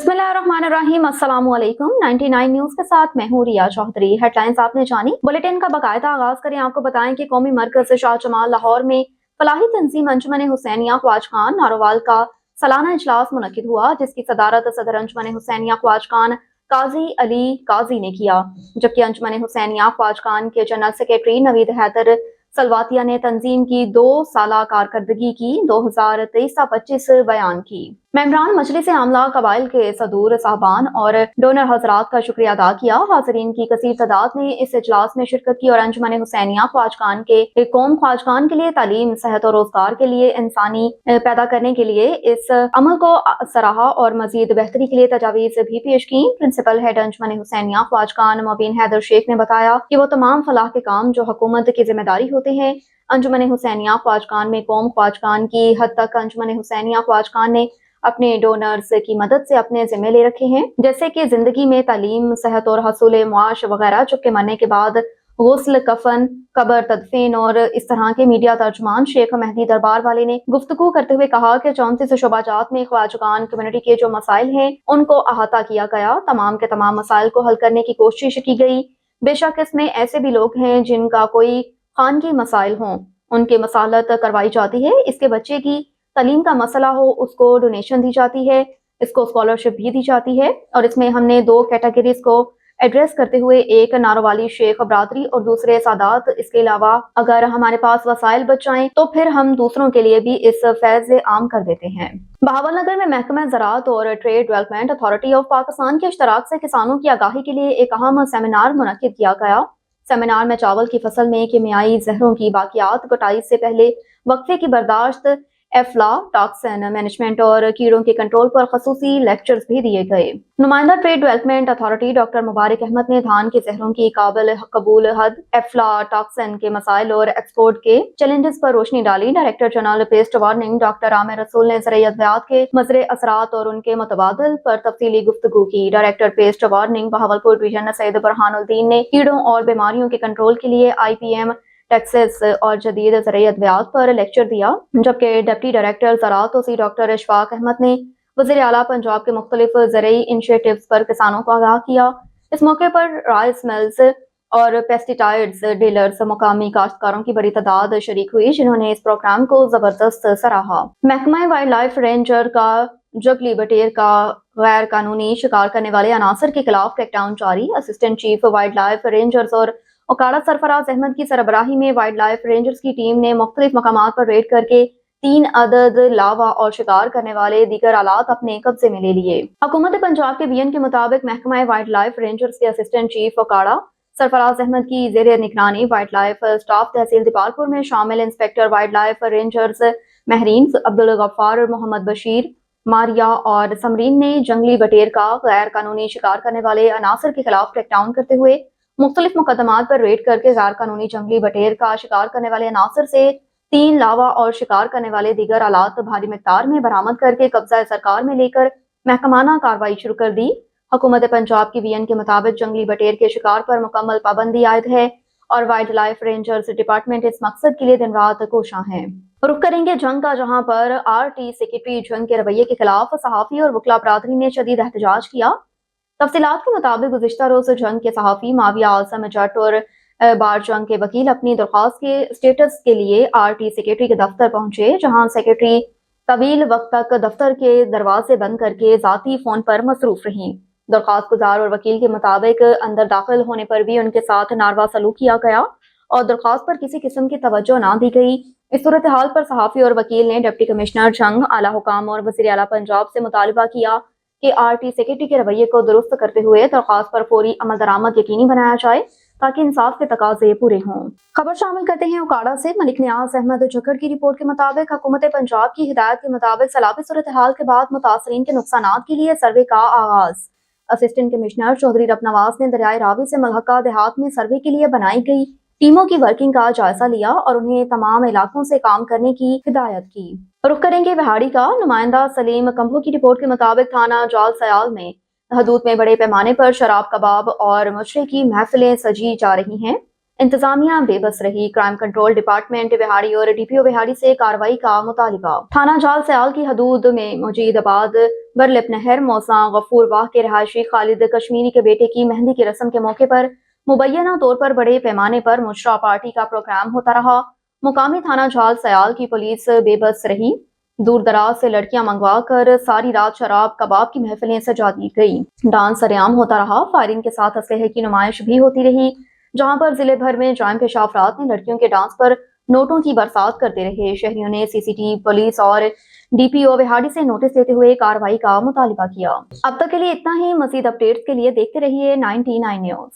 बिस्मिल्लाहिर्रहमानिर्रहीम, अस्सलामु अलैकुम। 99 न्यूज के साथ मैं हूँ रिया चौधरी। हेडलाइंस आपने जानी। बुलेटिन का बाकायदा आगाज करें। आपको बताएं कि कौमी मरकज शाह जमाल लाहौर में फलाही तंजीम अंजुमन हुसैनिया ख्वाज खान नारोवाल का सालाना इजलास मुनक्किद हुआ, जिसकी सदारत सदर अंजुमन हुसैनिया ख्वाज खान काजी अली काजी ने किया, जबकि अंजुमन हुसैनिया ख्वाज खान के जनरल सेक्रेटरी नवीद हैदर सलवातिया ने तंजीम की 2 साला कारकर्दगी की 2023-25 बयान की। मेंबरान मजलिस आमला कबाइल के सदूर साहबान और डोनर हजरात का शुक्रिया अदा किया। हाज़रीन की कसीर तादाद ने इस इजलास में शिरकत की और अंजुमन हुसैनिया ख्वाज खान के कौम ख्वाज खान के लिए तालीम, सेहत और रोजगार के लिए इंसानी पैदा करने के लिए इस अमल को सराहा और मजीद बेहतरी के लिए तजावीज भी पेश की। प्रिंसिपल हेड अंजुमन हुसैनिया ख्वाज खान मुबीन हैदर शेख ने बताया कि वो तमाम फलाह के काम जो हुकूमत की जिम्मेदारी होते हैं, अंजुमन हुसैनिया ख्वाज खान में कौम ख्वाज खान की हद तक अंजुमन हुसैनिया ख्वाज खान ने अपने डोनर्स की मदद से अपने जिम्मे ले रखे हैं, जैसे कि जिंदगी में तालीम, सेहत और हसूल मुआश वगैरह, चुपके मरने के बाद गुस्ल, कफन, कबर, तदफीन और इस तरह के। मीडिया तर्जुमान शेख मेहदी दरबार वाले ने गुफ्तगू करते हुए कहा कि 34 शोबाजात में ख्वाजगान कम्युनिटी के जो मसाइल हैं उनको अहाता किया गया, तमाम के तमाम मसाइल को हल करने की कोशिश की गई। बेशक इसमें ऐसे भी लोग हैं जिनका कोई खानगी मसाइल हों, उनकी मसालत करवाई जाती है। इसके बच्चे की तालीम का मसला हो, उसको डोनेशन दी जाती है, इसको स्कॉलरशिप भी दी जाती है। और इसमें हमने 2 कैटेगरीज को एड्रेस करते हुए, एक नारोवाली शेख बरादरी और दूसरे सादात। इसके अलावा अगर हमारे पास वसाइल बच जाएं तो फिर हम दूसरों के लिए भी इस फैज़ आम कर देते हैं। बहावलनगर में महकमा ज़राअत और trade development authority of Pakistan के इश्तराक से किसानों की आगाही के लिए एक अहम सेमिनार मुनक्किद किया गया। सेमिनार में चावल की फसल में कीमियाई जहरों की बाकियात, कटाई से पहले वक्फे की बर्दाश्त, एफ्ला, टॉक्सिन मैनेजमेंट और कीड़ों के कंट्रोल पर खसूसी लेक्चर्स भी दिए गए। नुमाइंदा ट्रेड डेवलपमेंट अथॉरिटी डॉक्टर मुबारक अहमद ने धान के जहरों की काबिल कबूल हद, एफ्ला, टॉक्सिन के मसाइल और एक्सपोर्ट के चैलेंजेस पर रोशनी डाली। Director general paste warning doctor Aamir रसूल ने ज़राई अद्वियात के मज़रे असरात और उनके मुतबादिल पर तफसीली गुफ्तगू की। Director paste warning Bahawalpur division Syed Burhanuddin ने कीड़ों और बीमारियों के कंट्रोल के लिए IPM टेक्सेस और जदीद ज़राई अद्वियात पर लेक्चर दिया, जबकि डिप्टी डायरेक्टर ज़राअत सी डॉक्टर इशफाक अहमद ने वज़ीर आला पंजाब के मुख्तलिफ ज़राई इनिशिएटिव्स पर किसानों को आगाह किया। इस मौके पर राइस मिल्स और पेस्टिसाइड्स डीलर्स, मुकामी काश्तकारों की बड़ी तादाद शरीक हुई, जिन्होंने इस प्रोग्राम को जबरदस्त सराहा। महकमा वाइल्ड लाइफ रेंजर का जगली बटेर का गैर कानूनी शिकार करने वाले अनासर के खिलाफ क्रैकडाउन जारी। Assistant chief wild life rangers और उकाड़ा सरफराज अहमद की सरबराही में वाइल्ड लाइफ रेंजर्स की टीम ने मुख्तलिफ मकामात पर रेड करके 3 अदद लावा और शिकार करने वाले दीगर आलात अपने कब्जे में ले लिए। हुकूमत पंजाब के BN के मुताबिक महकमा वाइल्ड लाइफ रेंजर्स के असिस्टेंट चीफ उकाड़ा सरफराज अहमद की जेर निगरानी वाइल्ड लाइफ स्टाफ तहसील दीपालपुर में शामिल inspector wild life rangers Mahreen Abdul Ghaffar, Mohammad Bashir, Maria और समरीन ने जंगली बटेर का गैर कानूनी शिकार करने वाले अनासर के खिलाफ क्रैकडाउन करते हुए मुख्तलिफ मुकदमात पर रेड करके गैर कानूनी जंगली बटेर का शिकार करने वाले अनासर से 3 लावा और शिकार करने वाले दीगर आलात भारी मिकदार में बरामद करके कब्जा सरकार में लेकर महकमाना कार्रवाई शुरू कर दी। हुकूमत पंजाब की BN के मुताबिक जंगली बटेर के शिकार पर मुकम्मल पाबंदी आयद है और वाइल्ड लाइफ रेंजर्स डिपार्टमेंट इस मकसद के लिए दिन रात कोशां है। रुख करेंगे जंग का, जहां पर RT सेक्रेटरी जंग के रवैये के खिलाफ सहाफ़ी और वकला बरादरी ने शदीद एहतजाज किया। तफसीलात के मुताबिक गुज़िश्ता रोज़ जंग के सहाफ़ी माविया आसम जट और बार जंग के वकील अपनी दरख्वास्त के स्टेटस के लिए RT सेक्रेटरी के दफ्तर पहुंचे, जहां सेक्रेटरी तवील वक्त तक दफ्तर के दरवाजे बंद करके ज़ाती फ़ोन पर मसरूफ रहीं। दरख्वास्त गुजार और वकील के मुताबिक अंदर दाखिल होने पर भी उनके साथ नारवा सलूक किया गया और दरख्वास्त पर किसी किस्म की तवज्जो ना दी गई। इस सूरत हाल पर सहाफ़ी और वकील ने डिप्टी कमिश्नर जंग, आला हुकाम और वज़ीर आला पंजाब से मुतालबा किया कि RT सेक्रेटरी के रवैये को दुरुस्त करते हुए दरख्वास्त पर फौरी अमल दरामद यकीनी बनाया जाए ताकि इंसाफ के तकाजे पूरे हों। खबर शामिल करते हैं उकाड़ा से। मलिक नियाज अहमद जकड़ की रिपोर्ट के मुताबिक हुकूमत पंजाब की हिदायत के मुताबिक सैलाबी सूरत हाल के बाद मुतासरीन के नुकसानात के लिए सर्वे का आगाज। असिस्टेंट कमिश्नर चौधरी रबनवाज ने दरियाए रावी से मलहका देहात में सर्वे के लिए बनाई गई टीमों की वर्किंग का जायजा लिया और उन्हें तमाम इलाकों से काम करने की हिदायत की। रुख करेंगे बिहाड़ी का। नुमाइंदा सलीम कंभो की रिपोर्ट के मुताबिक थाना जाल सयाल में हदूद में बड़े पैमाने पर शराब, कबाब और मुशरे की महफिलें सजी जा रही हैं। इंतजामिया बेबस रही। क्राइम कंट्रोल डिपार्टमेंट बिहाड़ी और DPO बिहाड़ी से कार्रवाई का मुतालिबा। थाना जाल सयाल की हदूद में मुजीदाबाद बरलिप नहर मौसा गफूर वाह के रहायशी खालिद कश्मीरी के बेटे की मेहंदी की रस्म के मौके पर मुबैना तौर पर बड़े पैमाने पर मुशरा पार्टी का प्रोग्राम होता रहा। मुकामी थाना जाल सयाल की पुलिस बेबस रही। दूर दराज से लड़कियां मंगवा कर सारी रात शराब कबाब की महफिलें सजा दी गई। डांस सरेआम होता रहा। फायरिंग के साथ असलहे की नुमाइश भी होती रही, जहां पर जिले भर में जाम पेशा अफराद ने लड़कियों के डांस पर नोटों की बरसात करते रहे। शहरियों ने CCTV पुलिस और DPO बिहाड़ी से नोटिस लेते हुए कार्रवाई का मुतालिबा किया। अब तक के लिए इतना ही। मजीद अपडेट्स के लिए देखते रहिए 99 न्यूज।